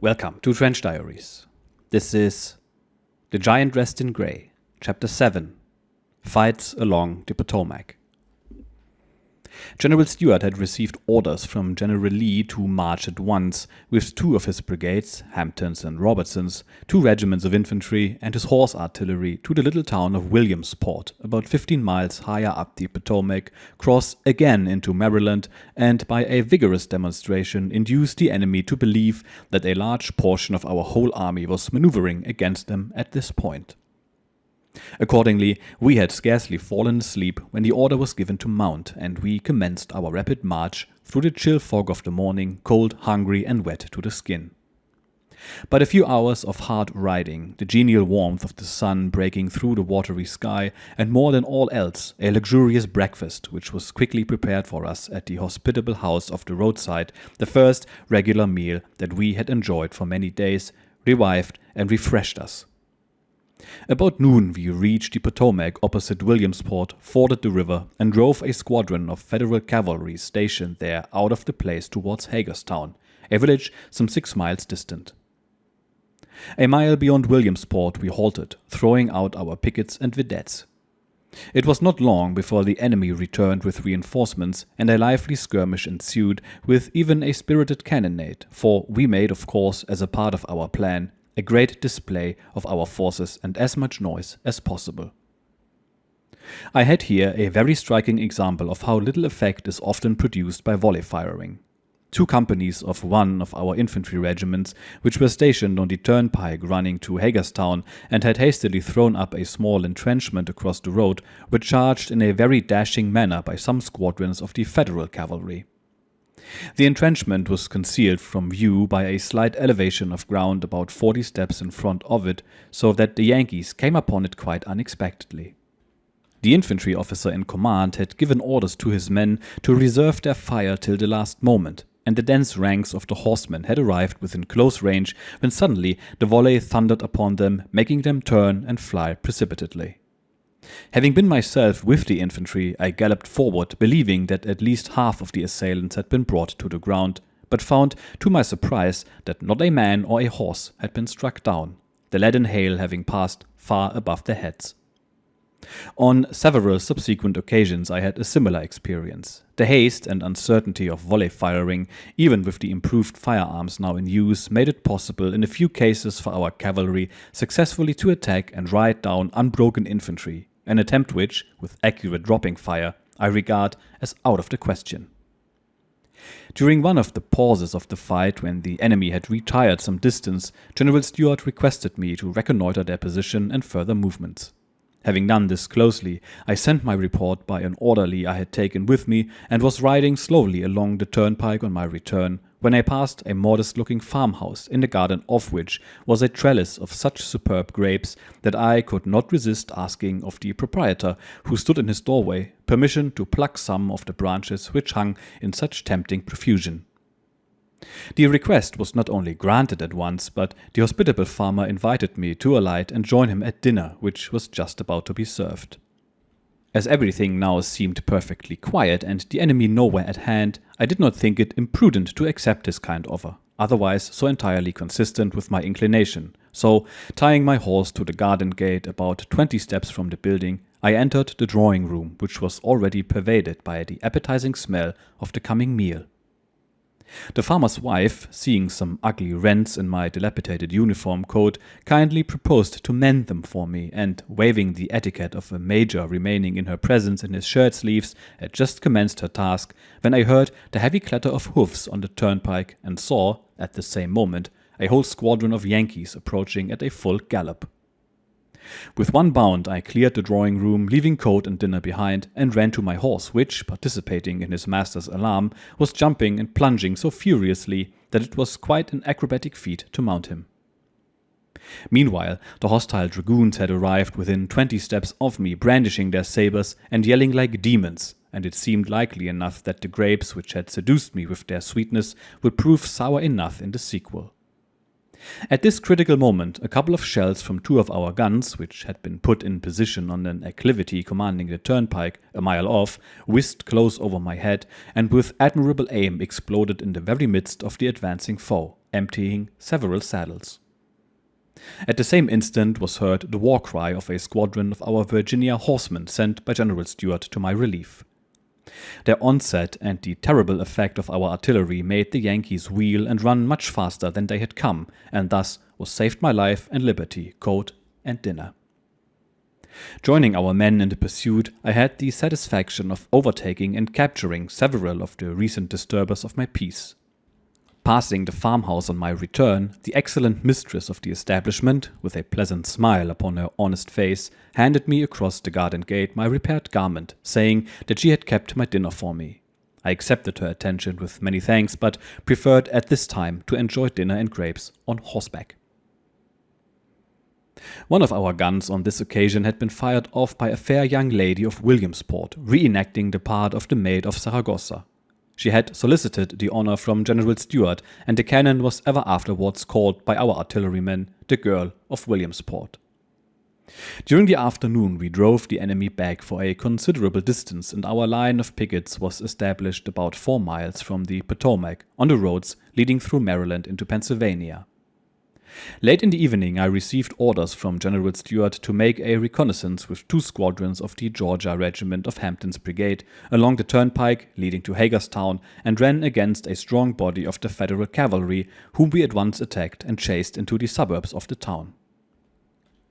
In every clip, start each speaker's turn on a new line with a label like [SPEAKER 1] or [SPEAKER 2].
[SPEAKER 1] Welcome to Trench Diaries. This is The Giant Dressed in Grey, Chapter 7, Fights Along the Potomac. General Stuart had received orders from General Lee to march at once with two of his brigades, Hampton's and Robertson's, 2 regiments of infantry and his horse artillery to the little town of Williamsport, about 15 miles higher up the Potomac, cross again into Maryland, and by a vigorous demonstration induce the enemy to believe that a large portion of our whole army was maneuvering against them at this point. Accordingly, we had scarcely fallen asleep when the order was given to mount, and we commenced our rapid march through the chill fog of the morning, cold, hungry, and wet to the skin. But a few hours of hard riding, the genial warmth of the sun breaking through the watery sky, and more than all else, a luxurious breakfast which was quickly prepared for us at the hospitable house of the roadside, the first regular meal that we had enjoyed for many days, revived and refreshed us. About noon we reached the Potomac opposite Williamsport, forded the river, and drove a squadron of Federal cavalry stationed there out of the place towards Hagerstown, a village some 6 miles distant. A mile beyond Williamsport we halted, throwing out our pickets and vedettes. It was not long before the enemy returned with reinforcements, and a lively skirmish ensued, with even a spirited cannonade, for we made, of course, as a part of our plan, a great display of our forces and as much noise as possible. I had here a very striking example of how little effect is often produced by volley firing. 2 companies of one of our infantry regiments, which were stationed on the turnpike running to Hagerstown and had hastily thrown up a small entrenchment across the road, were charged in a very dashing manner by some squadrons of the Federal cavalry. The entrenchment was concealed from view by a slight elevation of ground about 40 steps in front of it, so that the Yankees came upon it quite unexpectedly. The infantry officer in command had given orders to his men to reserve their fire till the last moment, and the dense ranks of the horsemen had arrived within close range when suddenly the volley thundered upon them, making them turn and fly precipitately. Having been myself with the infantry, I galloped forward, believing that at least half of the assailants had been brought to the ground, but found, to my surprise, that not a man or a horse had been struck down, the leaden hail having passed far above their heads. On several subsequent occasions I had a similar experience. The haste and uncertainty of volley firing, even with the improved firearms now in use, made it possible in a few cases for our cavalry successfully to attack and ride down unbroken infantry, an attempt which, with accurate dropping fire, I regard as out of the question. During one of the pauses of the fight, when the enemy had retired some distance, General Stuart requested me to reconnoiter their position and further movements. Having done this closely, I sent my report by an orderly I had taken with me and was riding slowly along the turnpike on my return, when I passed a modest-looking farmhouse, in the garden of which was a trellis of such superb grapes that I could not resist asking of the proprietor, who stood in his doorway, permission to pluck some of the branches which hung in such tempting profusion. The request was not only granted at once, but the hospitable farmer invited me to alight and join him at dinner, which was just about to be served. As everything now seemed perfectly quiet and the enemy nowhere at hand, I did not think it imprudent to accept his kind offer, otherwise so entirely consistent with my inclination. So, tying my horse to the garden gate about 20 steps from the building, I entered the drawing room, which was already pervaded by the appetizing smell of the coming meal. The farmer's wife, seeing some ugly rents in my dilapidated uniform coat, kindly proposed to mend them for me, and, waiving the etiquette of a major remaining in her presence in his shirt sleeves, had just commenced her task, when I heard the heavy clatter of hoofs on the turnpike and saw, at the same moment, a whole squadron of Yankees approaching at a full gallop. With one bound I cleared the drawing room, leaving coat and dinner behind, and ran to my horse, which, participating in his master's alarm, was jumping and plunging so furiously that it was quite an acrobatic feat to mount him. Meanwhile, the hostile dragoons had arrived within 20 steps of me, brandishing their sabers and yelling like demons, and it seemed likely enough that the grapes which had seduced me with their sweetness would prove sour enough in the sequel. At this critical moment, a couple of shells from 2 of our guns, which had been put in position on an acclivity commanding the turnpike a mile off, whizzed close over my head, and with admirable aim exploded in the very midst of the advancing foe, emptying several saddles. At the same instant was heard the war cry of a squadron of our Virginia horsemen sent by General Stuart to my relief. Their onset and the terrible effect of our artillery made the Yankees wheel and run much faster than they had come, and thus was saved my life and liberty, coat and dinner. Joining our men in the pursuit, I had the satisfaction of overtaking and capturing several of the recent disturbers of my peace. Passing the farmhouse on my return, the excellent mistress of the establishment, with a pleasant smile upon her honest face, handed me across the garden gate my repaired garment, saying that she had kept my dinner for me. I accepted her attention with many thanks, but preferred at this time to enjoy dinner and grapes on horseback. One of our guns on this occasion had been fired off by a fair young lady of Williamsport, reenacting the part of the Maid of Saragossa. She had solicited the honor from General Stuart, and the cannon was ever afterwards called by our artillerymen the Girl of Williamsport. During the afternoon we drove the enemy back for a considerable distance, and our line of pickets was established about 4 miles from the Potomac on the roads leading through Maryland into Pennsylvania. Late in the evening I received orders from General Stuart to make a reconnaissance with 2 squadrons of the Georgia Regiment of Hampton's Brigade along the turnpike leading to Hagerstown, and ran against a strong body of the Federal cavalry, whom we at once attacked and chased into the suburbs of the town.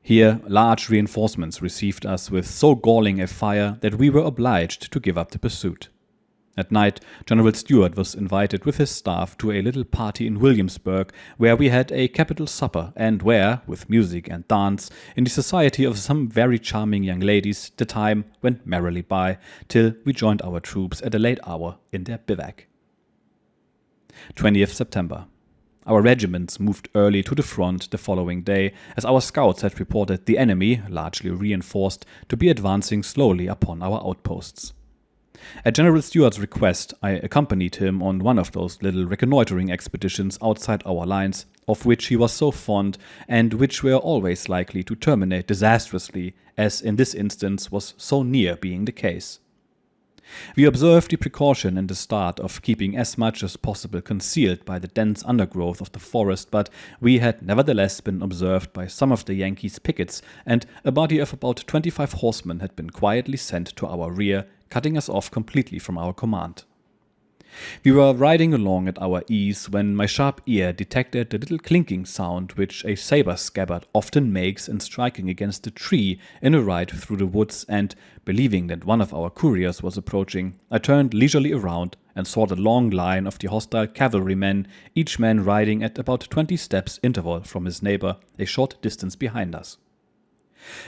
[SPEAKER 1] Here large reinforcements received us with so galling a fire that we were obliged to give up the pursuit. At night, General Stuart was invited with his staff to a little party in Williamsburg, where we had a capital supper, and where, with music and dance, in the society of some very charming young ladies, the time went merrily by, till we joined our troops at a late hour in their bivouac. 20th September. Our regiments moved early to the front the following day, as our scouts had reported the enemy, largely reinforced, to be advancing slowly upon our outposts. At General Stuart's request, I accompanied him on one of those little reconnoitering expeditions outside our lines, of which he was so fond, and which were always likely to terminate disastrously, as in this instance was so near being the case. We observed the precaution in the start of keeping as much as possible concealed by the dense undergrowth of the forest, but we had nevertheless been observed by some of the Yankees' pickets, and a body of about 25 horsemen had been quietly sent to our rear, cutting us off completely from our command. We were riding along at our ease when my sharp ear detected the little clinking sound which a saber scabbard often makes in striking against a tree in a ride through the woods, and, believing that one of our couriers was approaching, I turned leisurely around and saw the long line of the hostile cavalrymen, each man riding at about 20 steps interval from his neighbor, a short distance behind us.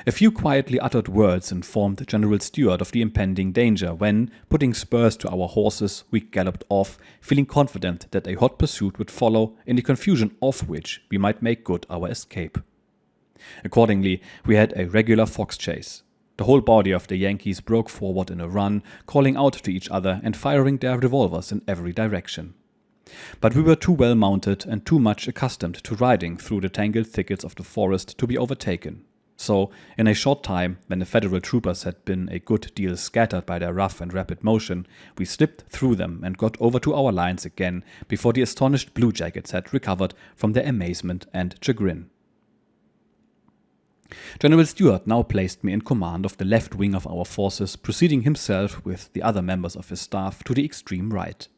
[SPEAKER 1] A few quietly uttered words informed General Stuart of the impending danger, when, putting spurs to our horses, we galloped off, feeling confident that a hot pursuit would follow, in the confusion of which we might make good our escape. Accordingly, we had a regular fox chase. The whole body of the Yankees broke forward in a run, calling out to each other and firing their revolvers in every direction. But we were too well mounted and too much accustomed to riding through the tangled thickets of the forest to be overtaken. So, in a short time, when the Federal troopers had been a good deal scattered by their rough and rapid motion, we slipped through them and got over to our lines again before the astonished bluejackets had recovered from their amazement and chagrin. General Stuart now placed me in command of the left wing of our forces, proceeding himself with the other members of his staff to the extreme right.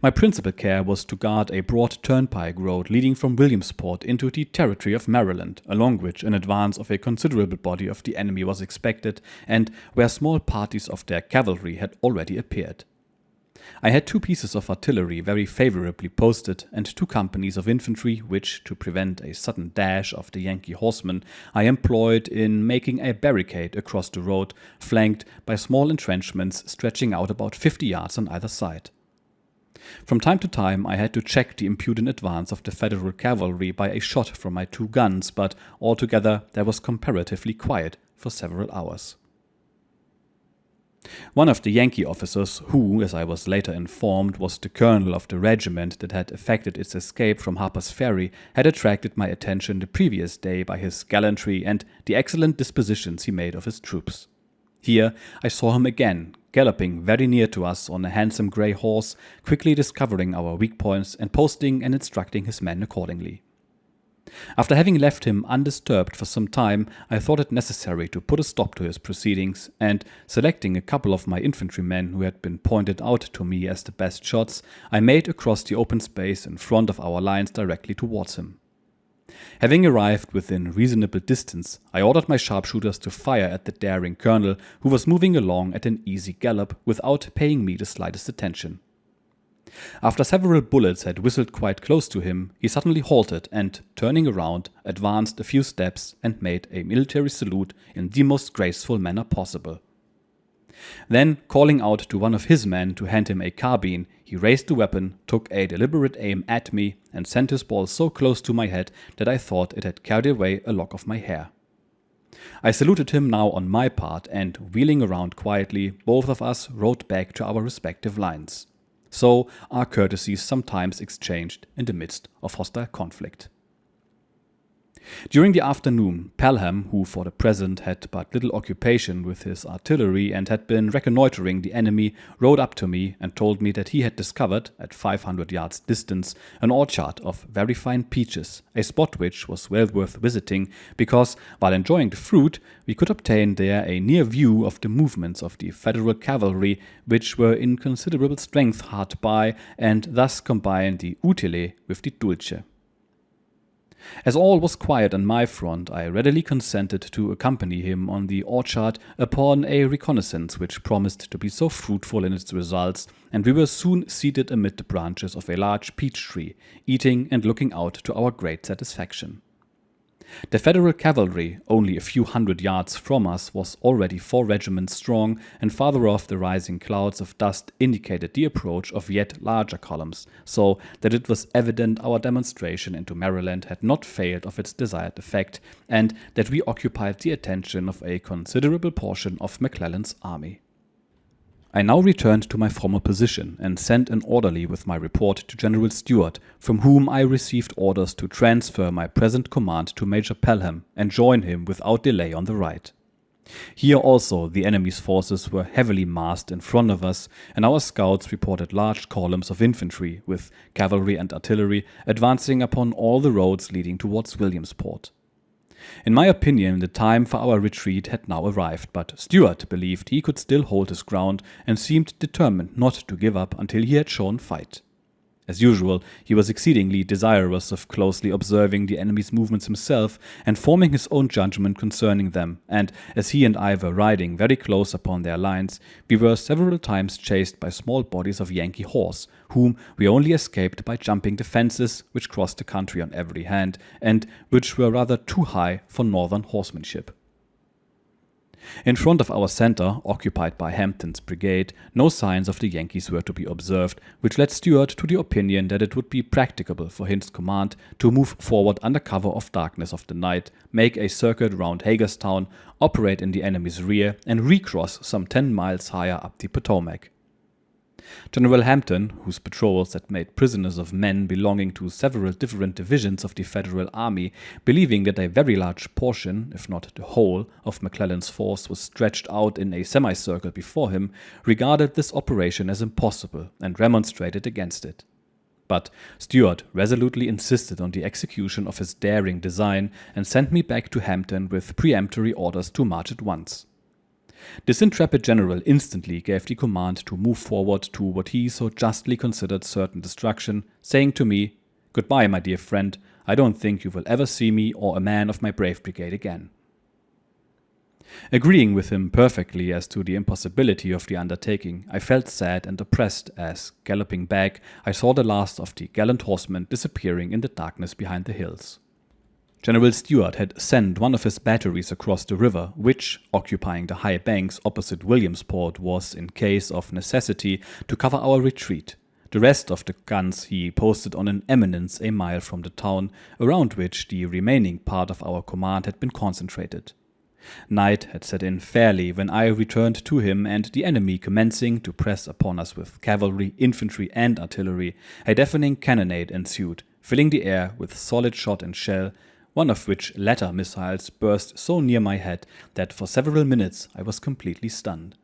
[SPEAKER 1] My principal care was to guard a broad turnpike road leading from Williamsport into the territory of Maryland, along which an advance of a considerable body of the enemy was expected, and where small parties of their cavalry had already appeared. I had 2 pieces of artillery very favorably posted, and 2 companies of infantry, which, to prevent a sudden dash of the Yankee horsemen, I employed in making a barricade across the road, flanked by small entrenchments stretching out about 50 yards on either side. From time to time I had to check the impudent advance of the Federal cavalry by a shot from my 2 guns, but altogether there was comparatively quiet for several hours. One of the Yankee officers, who, as I was later informed, was the colonel of the regiment that had effected its escape from Harper's Ferry, had attracted my attention the previous day by his gallantry and the excellent dispositions he made of his troops. Here I saw him again, galloping very near to us on a handsome grey horse, quickly discovering our weak points and posting and instructing his men accordingly. After having left him undisturbed for some time, I thought it necessary to put a stop to his proceedings, and selecting a couple of my infantrymen who had been pointed out to me as the best shots, I made across the open space in front of our lines directly towards him. Having arrived within reasonable distance, I ordered my sharpshooters to fire at the daring colonel, who was moving along at an easy gallop without paying me the slightest attention. After several bullets had whistled quite close to him, he suddenly halted and, turning around, advanced a few steps and made a military salute in the most graceful manner possible. Then, calling out to one of his men to hand him a carbine, he raised the weapon, took a deliberate aim at me, and sent his ball so close to my head that I thought it had carried away a lock of my hair. I saluted him now on my part, and, wheeling around quietly, both of us rode back to our respective lines. So are courtesies sometimes exchanged in the midst of hostile conflict. During the afternoon, Pelham, who for the present had but little occupation with his artillery and had been reconnoitering the enemy, rode up to me and told me that he had discovered, at 500 yards distance, an orchard of very fine peaches, a spot which was well worth visiting, because, while enjoying the fruit, we could obtain there a near view of the movements of the Federal cavalry, which were in considerable strength hard by, and thus combine the utile with the dulce. As all was quiet on my front, I readily consented to accompany him on the orchard upon a reconnaissance which promised to be so fruitful in its results, and we were soon seated amid the branches of a large peach tree, eating and looking out to our great satisfaction. The Federal cavalry, only a few hundred yards from us, was already 4 regiments strong, and farther off the rising clouds of dust indicated the approach of yet larger columns, so that it was evident our demonstration into Maryland had not failed of its desired effect, and that we occupied the attention of a considerable portion of McClellan's army. I now returned to my former position and sent an orderly with my report to General Stuart, from whom I received orders to transfer my present command to Major Pelham and join him without delay on the right. Here also the enemy's forces were heavily massed in front of us, and our scouts reported large columns of infantry, with cavalry and artillery, advancing upon all the roads leading towards Williamsport. In my opinion, the time for our retreat had now arrived, but Stuart believed he could still hold his ground and seemed determined not to give up until he had shown fight. As usual, he was exceedingly desirous of closely observing the enemy's movements himself and forming his own judgment concerning them, and as he and I were riding very close upon their lines, we were several times chased by small bodies of Yankee horse, whom we only escaped by jumping the fences which crossed the country on every hand, and which were rather too high for northern horsemanship. In front of our center, occupied by Hampton's brigade, no signs of the Yankees were to be observed, which led Stuart to the opinion that it would be practicable for his command to move forward under cover of darkness of the night, make a circuit round Hagerstown, operate in the enemy's rear, and recross some 10 miles higher up the Potomac. General Hampton, whose patrols had made prisoners of men belonging to several different divisions of the Federal Army, believing that a very large portion, if not the whole, of McClellan's force was stretched out in a semicircle before him, regarded this operation as impossible and remonstrated against it. But Stuart resolutely insisted on the execution of his daring design and sent me back to Hampton with peremptory orders to march at once. This intrepid general instantly gave the command to move forward to what he so justly considered certain destruction, saying to me, "Goodbye, my dear friend, I don't think you will ever see me or a man of my brave brigade again." Agreeing with him perfectly as to the impossibility of the undertaking, I felt sad and oppressed as, galloping back, I saw the last of the gallant horsemen disappearing in the darkness behind the hills. General Stuart had sent one of his batteries across the river, which, occupying the high banks opposite Williamsport, was, in case of necessity, to cover our retreat. The rest of the guns he posted on an eminence a mile from the town, around which the remaining part of our command had been concentrated. Night had set in fairly when I returned to him, and the enemy commencing to press upon us with cavalry, infantry, and artillery, a deafening cannonade ensued, filling the air with solid shot and shell, one of which latter missiles burst so near my head that for several minutes I was completely stunned.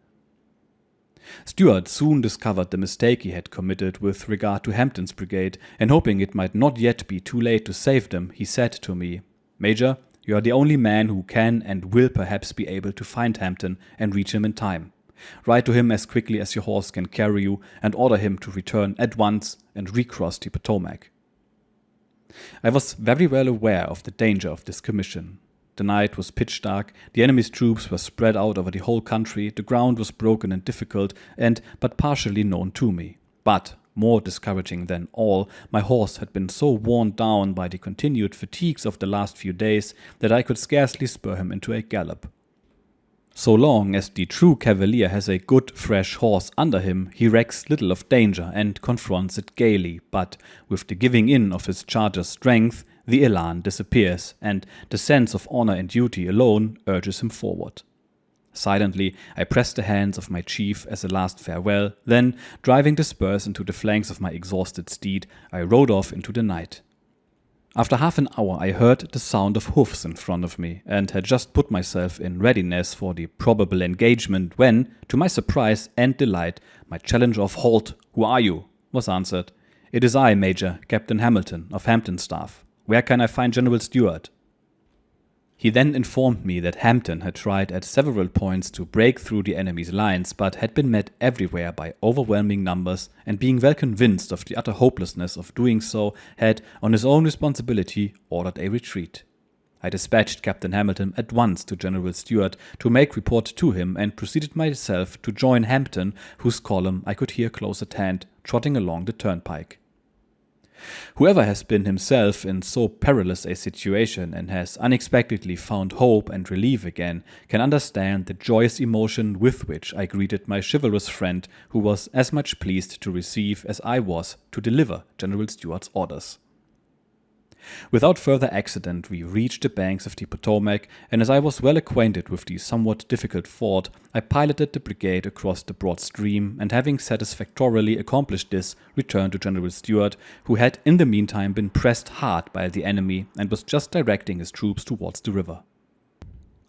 [SPEAKER 1] Stuart soon discovered the mistake he had committed with regard to Hampton's brigade, and hoping it might not yet be too late to save them, he said to me, "Major, you are the only man who can and will perhaps be able to find Hampton and reach him in time. Ride to him as quickly as your horse can carry you and order him to return at once and recross the Potomac." I was very well aware of the danger of this commission. The night was pitch dark, the enemy's troops were spread out over the whole country, the ground was broken and difficult and but partially known to me. But, more discouraging than all, my horse had been so worn down by the continued fatigues of the last few days that I could scarcely spur him into a gallop. So long as the true cavalier has a good fresh horse under him, he recks little of danger and confronts it gaily, but with the giving in of his charger's strength, the elan disappears, and the sense of honor and duty alone urges him forward. Silently, I pressed the hands of my chief as a last farewell, then, driving the spurs into the flanks of my exhausted steed, I rode off into the night. After half an hour I heard the sound of hoofs in front of me, and had just put myself in readiness for the probable engagement when, to my surprise and delight, my challenge of "Halt, who are you?" was answered. "It is I, Major, Captain Hamilton, of Hampton's staff. Where can I find General Stuart?" He then informed me that Hampton had tried at several points to break through the enemy's lines, but had been met everywhere by overwhelming numbers, and being well convinced of the utter hopelessness of doing so, had, on his own responsibility, ordered a retreat. I dispatched Captain Hamilton at once to General Stuart to make report to him, and proceeded myself to join Hampton, whose column I could hear close at hand, trotting along the turnpike. Whoever has been himself in so perilous a situation and has unexpectedly found hope and relief again can understand the joyous emotion with which I greeted my chivalrous friend, who was as much pleased to receive as I was to deliver General Stuart's orders. Without further accident we reached the banks of the Potomac, and as I was well acquainted with the somewhat difficult ford, I piloted the brigade across the broad stream, and having satisfactorily accomplished this, returned to General Stuart, who had in the meantime been pressed hard by the enemy and was just directing his troops towards the river.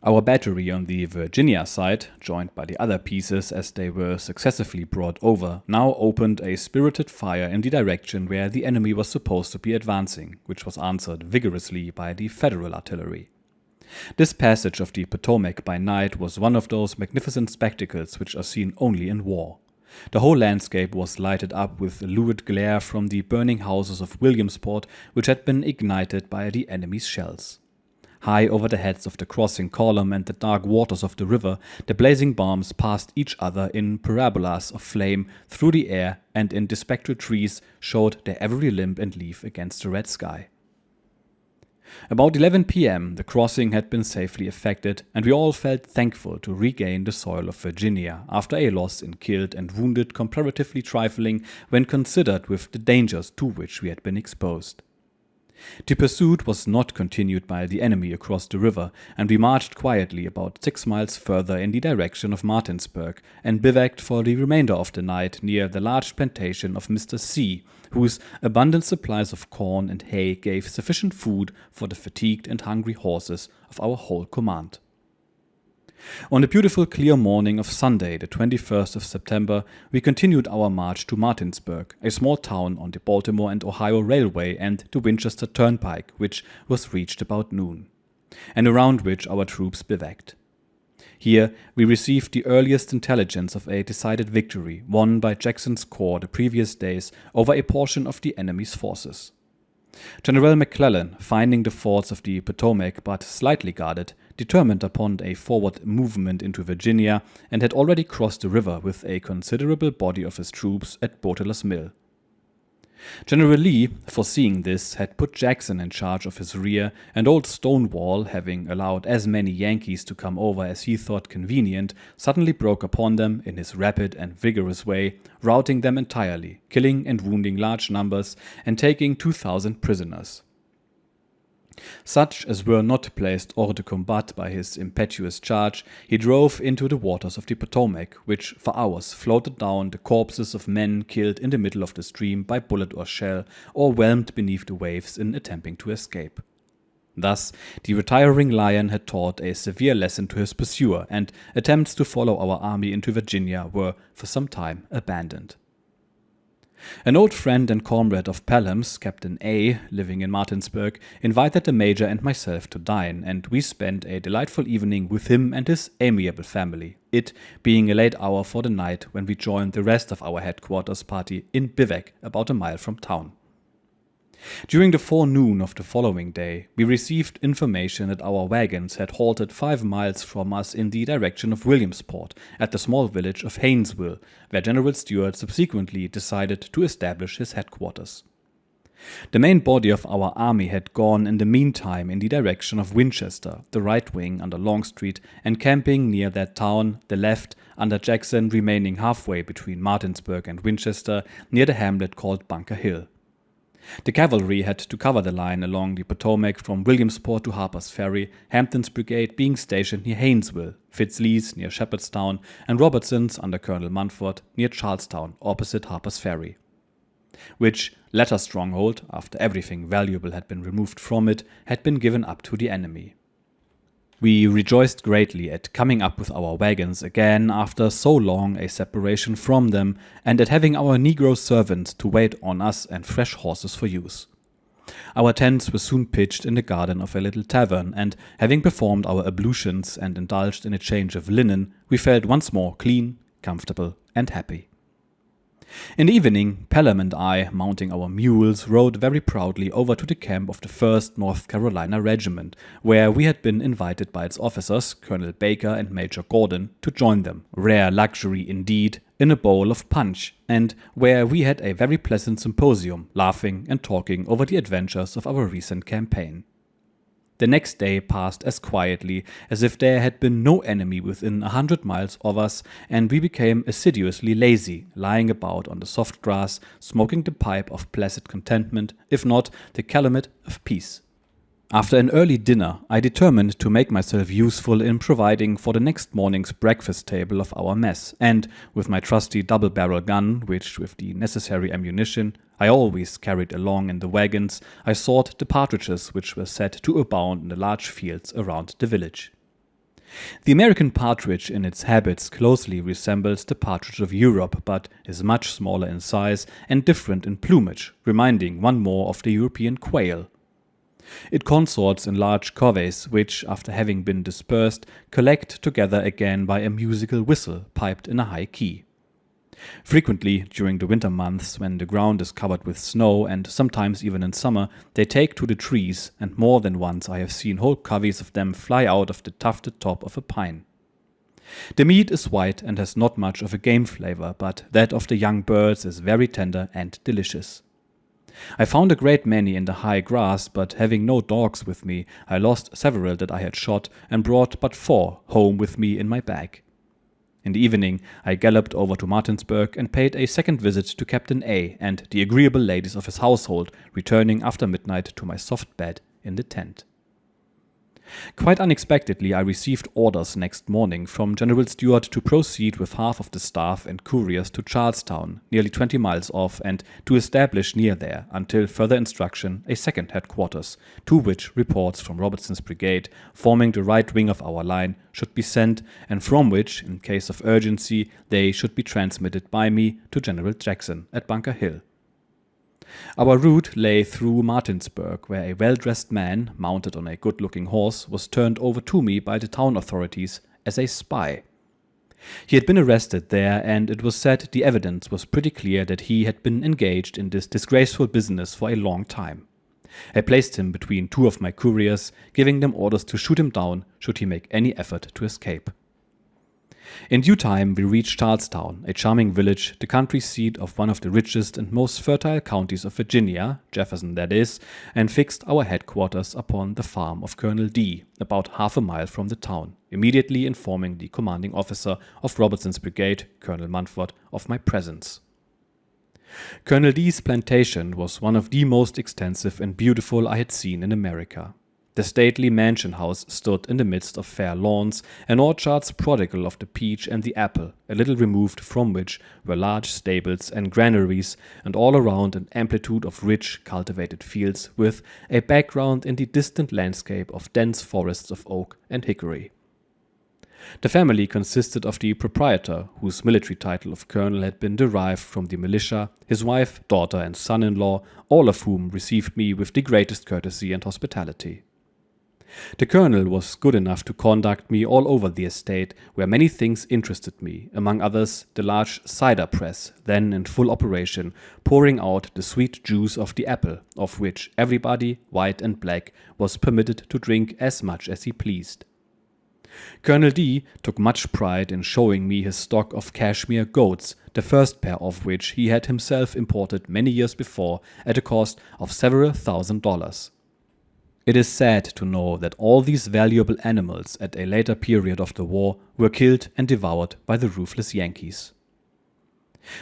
[SPEAKER 1] Our battery on the Virginia side, joined by the other pieces as they were successively brought over, now opened a spirited fire in the direction where the enemy was supposed to be advancing, which was answered vigorously by the Federal artillery. This passage of the Potomac by night was one of those magnificent spectacles which are seen only in war. The whole landscape was lighted up with lurid glare from the burning houses of Williamsport, which had been ignited by the enemy's shells. High over the heads of the crossing column and the dark waters of the river, the blazing bombs passed each other in parabolas of flame through the air, and in the spectral trees showed their every limb and leaf against the red sky. About 11 p.m. the crossing had been safely effected, and we all felt thankful to regain the soil of Virginia after a loss in killed and wounded comparatively trifling when considered with the dangers to which we had been exposed. The pursuit was not continued by the enemy across the river, and we marched quietly about 6 miles further in the direction of Martinsburg, and bivouacked for the remainder of the night near the large plantation of Mr. C., whose abundant supplies of corn and hay gave sufficient food for the fatigued and hungry horses of our whole command. On the beautiful clear morning of Sunday, the 21st of September, we continued our march to Martinsburg, a small town on the Baltimore and Ohio Railway, and the Winchester Turnpike, which was reached about noon, and around which our troops bivouacked. Here we received the earliest intelligence of a decided victory won by Jackson's corps the previous days over a portion of the enemy's forces. General McClellan, finding the fords of the Potomac but slightly guarded, determined upon a forward movement into Virginia, and had already crossed the river with a considerable body of his troops at Boteler's Mill. General Lee, foreseeing this, had put Jackson in charge of his rear, and old Stonewall, having allowed as many Yankees to come over as he thought convenient, suddenly broke upon them in his rapid and vigorous way, routing them entirely, killing and wounding large numbers, and taking 2,000 prisoners. Such as were not placed hors de combat by his impetuous charge, he drove into the waters of the Potomac, which for hours floated down the corpses of men killed in the middle of the stream by bullet or shell, or whelmed beneath the waves in attempting to escape. Thus, the retiring lion had taught a severe lesson to his pursuer, and attempts to follow our army into Virginia were for some time abandoned. An old friend and comrade of Pelham's, Captain A, living in Martinsburg, invited the Major and myself to dine, and we spent a delightful evening with him and his amiable family, it being a late hour for the night when we joined the rest of our headquarters party in bivouac about a mile from town. During the forenoon of the following day, we received information that our wagons had halted 5 miles from us in the direction of Williamsport, at the small village of Haynesville, where General Stuart subsequently decided to establish his headquarters. The main body of our army had gone in the meantime in the direction of Winchester, the right wing under Longstreet, encamping near that town, the left under Jackson remaining halfway between Martinsburg and Winchester, near the hamlet called Bunker Hill. The cavalry had to cover the line along the Potomac from Williamsport to Harper's Ferry, Hampton's brigade being stationed near Haynesville, Fitzlee's near Shepherdstown, and Robertson's under Colonel Munford near Charlestown, opposite Harper's Ferry. Which latter stronghold, after everything valuable had been removed from it, had been given up to the enemy. We rejoiced greatly at coming up with our wagons again after so long a separation from them, and at having our Negro servants to wait on us and fresh horses for use. Our tents were soon pitched in the garden of a little tavern, and having performed our ablutions and indulged in a change of linen, we felt once more clean, comfortable, and happy. In the evening, Pelham and I, mounting our mules, rode very proudly over to the camp of the 1st North Carolina Regiment, where we had been invited by its officers, Colonel Baker and Major Gordon, to join them, rare luxury indeed, in a bowl of punch, and where we had a very pleasant symposium, laughing and talking over the adventures of our recent campaign. The next day passed as quietly as if there had been no enemy within 100 miles of us, and we became assiduously lazy, lying about on the soft grass, smoking the pipe of placid contentment, if not the calumet of peace. After an early dinner, I determined to make myself useful in providing for the next morning's breakfast table of our mess, and with my trusty double-barrel gun, which, with the necessary ammunition, I always carried along in the wagons, I sought the partridges which were said to abound in the large fields around the village. The American partridge in its habits closely resembles the partridge of Europe, but is much smaller in size and different in plumage, reminding one more of the European quail. It consorts in large coveys, which, after having been dispersed, collect together again by a musical whistle piped in a high key. Frequently, during the winter months, when the ground is covered with snow, and sometimes even in summer, they take to the trees, and more than once I have seen whole coveys of them fly out of the tufted top of a pine. The meat is white and has not much of a game flavor, but that of the young birds is very tender and delicious. I found a great many in the high grass, but having no dogs with me, I lost several that I had shot, and brought but 4 home with me in my bag. In the evening, I galloped over to Martinsburg and paid a second visit to Captain A and the agreeable ladies of his household, returning after midnight to my soft bed in the tent. Quite unexpectedly, I received orders next morning from General Stuart to proceed with half of the staff and couriers to Charlestown, nearly 20 miles off, and to establish near there, until further instruction, a second headquarters, to which reports from Robertson's brigade, forming the right wing of our line, should be sent, and from which, in case of urgency, they should be transmitted by me to General Jackson at Bunker Hill. Our route lay through Martinsburg, where a well-dressed man, mounted on a good-looking horse, was turned over to me by the town authorities as a spy. He had been arrested there, and it was said the evidence was pretty clear that he had been engaged in this disgraceful business for a long time. I placed him between 2 of my couriers, giving them orders to shoot him down should he make any effort to escape. In due time we reached Charlestown, a charming village, the country seat of one of the richest and most fertile counties of Virginia, Jefferson that is, and fixed our headquarters upon the farm of Colonel D, about half a mile from the town, immediately informing the commanding officer of Robertson's brigade, Colonel Munford, of my presence. Colonel D's plantation was one of the most extensive and beautiful I had seen in America. The stately mansion house stood in the midst of fair lawns and orchards prodigal of the peach and the apple, a little removed from which were large stables and granaries, and all around an amplitude of rich, cultivated fields, with a background in the distant landscape of dense forests of oak and hickory. The family consisted of the proprietor, whose military title of colonel had been derived from the militia, his wife, daughter, and son-in-law, all of whom received me with the greatest courtesy and hospitality. The colonel was good enough to conduct me all over the estate, where many things interested me, among others the large cider press, then in full operation, pouring out the sweet juice of the apple, of which everybody, white and black, was permitted to drink as much as he pleased. Colonel D took much pride in showing me his stock of cashmere goats, the first pair of which he had himself imported many years before at a cost of several $1,000s. It is sad to know that all these valuable animals at a later period of the war were killed and devoured by the ruthless Yankees.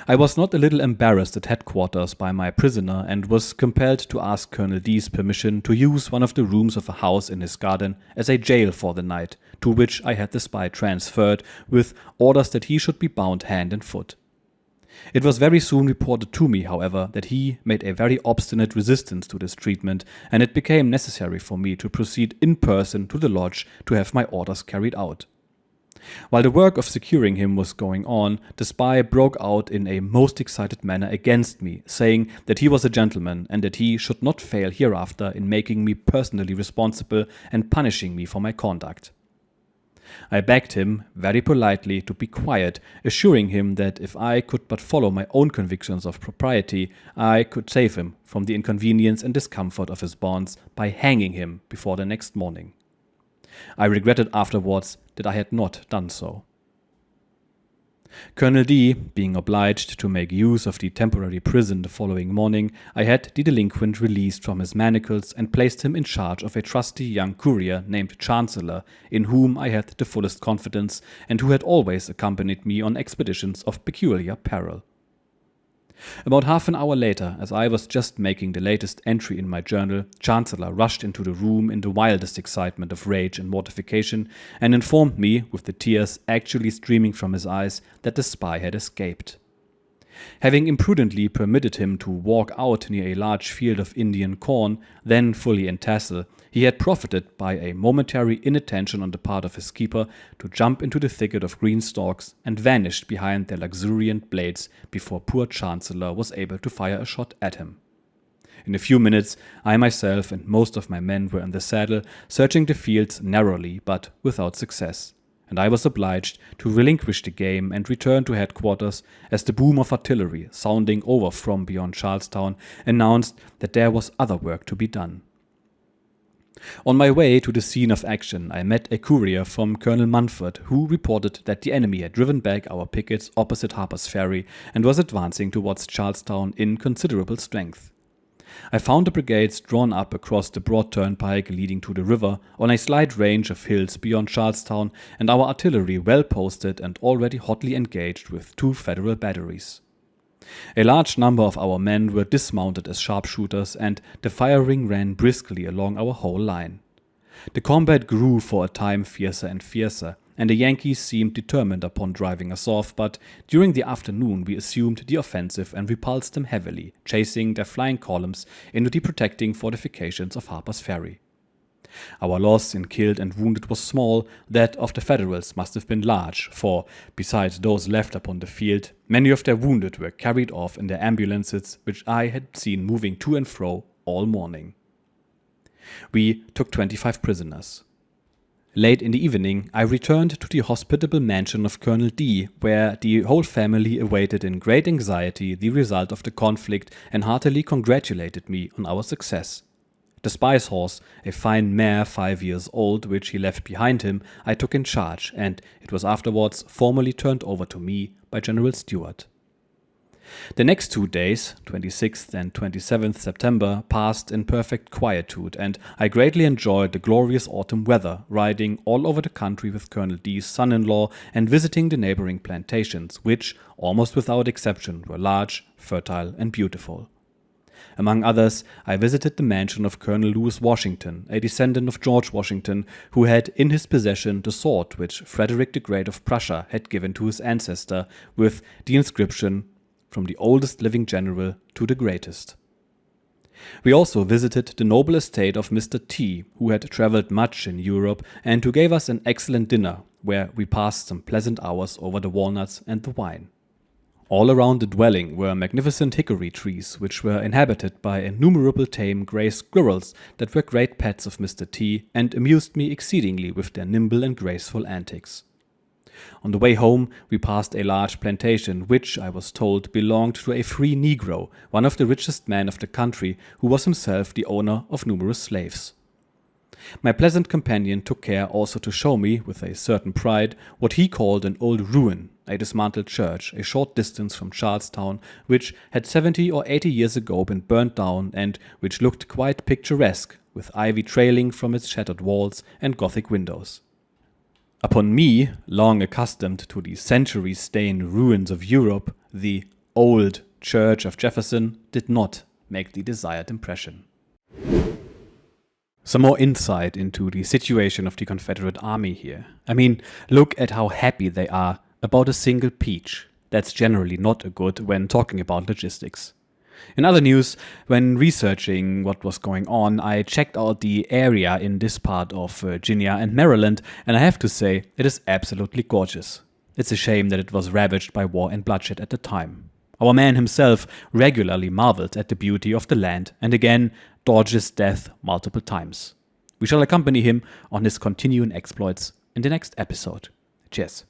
[SPEAKER 1] I was not a little embarrassed at headquarters by my prisoner and was compelled to ask Colonel D's permission to use one of the rooms of a house in his garden as a jail for the night, to which I had the spy transferred, with orders that he should be bound hand and foot. It was very soon reported to me, however, that he made a very obstinate resistance to this treatment, and it became necessary for me to proceed in person to the lodge to have my orders carried out. While the work of securing him was going on, the spy broke out in a most excited manner against me, saying that he was a gentleman and that he should not fail hereafter in making me personally responsible and punishing me for my conduct. I begged him, very politely, to be quiet, assuring him that if I could but follow my own convictions of propriety, I could save him from the inconvenience and discomfort of his bonds by hanging him before the next morning. I regretted afterwards that I had not done so. Colonel D being obliged to make use of the temporary prison the following morning, I had the delinquent released from his manacles and placed him in charge of a trusty young courier named Chancellor, in whom I had the fullest confidence, and who had always accompanied me on expeditions of peculiar peril. About half an hour later, as I was just making the latest entry in my journal, Chancellor rushed into the room in the wildest excitement of rage and mortification, and informed me, with the tears actually streaming from his eyes, that the spy had escaped. Having imprudently permitted him to walk out near a large field of Indian corn, then fully in tassel, he had profited by a momentary inattention on the part of his keeper to jump into the thicket of green stalks and vanished behind their luxuriant blades before poor Chancellor was able to fire a shot at him. In a few minutes, I myself and most of my men were in the saddle, searching the fields narrowly but without success, and I was obliged to relinquish the game and return to headquarters as the boom of artillery sounding over from beyond Charlestown announced that there was other work to be done. On my way to the scene of action, I met a courier from Colonel Munford, who reported that the enemy had driven back our pickets opposite Harper's Ferry and was advancing towards Charlestown in considerable strength. I found the brigades drawn up across the broad turnpike leading to the river on a slight range of hills beyond Charlestown, and our artillery well posted and already hotly engaged with 2 Federal batteries. A large number of our men were dismounted as sharpshooters, and the firing ran briskly along our whole line. The combat grew for a time fiercer and fiercer, and the Yankees seemed determined upon driving us off, but during the afternoon we assumed the offensive and repulsed them heavily, chasing their flying columns into the protecting fortifications of Harper's Ferry. Our loss in killed and wounded was small, that of the Federals must have been large, for, besides those left upon the field, many of their wounded were carried off in their ambulances, which I had seen moving to and fro all morning. We took 25 prisoners. Late in the evening, I returned to the hospitable mansion of Colonel D, where the whole family awaited in great anxiety the result of the conflict and heartily congratulated me on our success. The spy's horse, a fine mare 5 years old, which he left behind him, I took in charge, and it was afterwards formally turned over to me by General Stuart. The next 2 days, 26th and 27th September, passed in perfect quietude, and I greatly enjoyed the glorious autumn weather, riding all over the country with Colonel D's son-in-law and visiting the neighboring plantations, which, almost without exception, were large, fertile, and beautiful. Among others, I visited the mansion of Colonel Lewis Washington, a descendant of George Washington, who had in his possession the sword which Frederick the Great of Prussia had given to his ancestor, with the inscription, "From the oldest living general to the greatest." We also visited the noble estate of Mr. T, who had traveled much in Europe and who gave us an excellent dinner, where we passed some pleasant hours over the walnuts and the wine. All around the dwelling were magnificent hickory trees, which were inhabited by innumerable tame grey squirrels that were great pets of Mr. T and amused me exceedingly with their nimble and graceful antics. On the way home, we passed a large plantation, which, I was told, belonged to a free Negro, one of the richest men of the country, who was himself the owner of numerous slaves. My pleasant companion took care also to show me, with a certain pride, what he called an old ruin, a dismantled church, a short distance from Charlestown, which had 70 or 80 years ago been burnt down, and which looked quite picturesque, with ivy trailing from its shattered walls and Gothic windows. Upon me, long accustomed to the century-stained ruins of Europe, the old church of Jefferson did not make the desired impression. Some more insight into the situation of the Confederate Army here. I mean, look at how happy they are about a single peach. That's generally not a good when talking about logistics. In other news, when researching what was going on, I checked out the area in this part of Virginia and Maryland, and I have to say, it is absolutely gorgeous. It's a shame that it was ravaged by war and bloodshed at the time. Our man himself regularly marveled at the beauty of the land, and again, dodges death multiple times. We shall accompany him on his continuing exploits in the next episode. Cheers.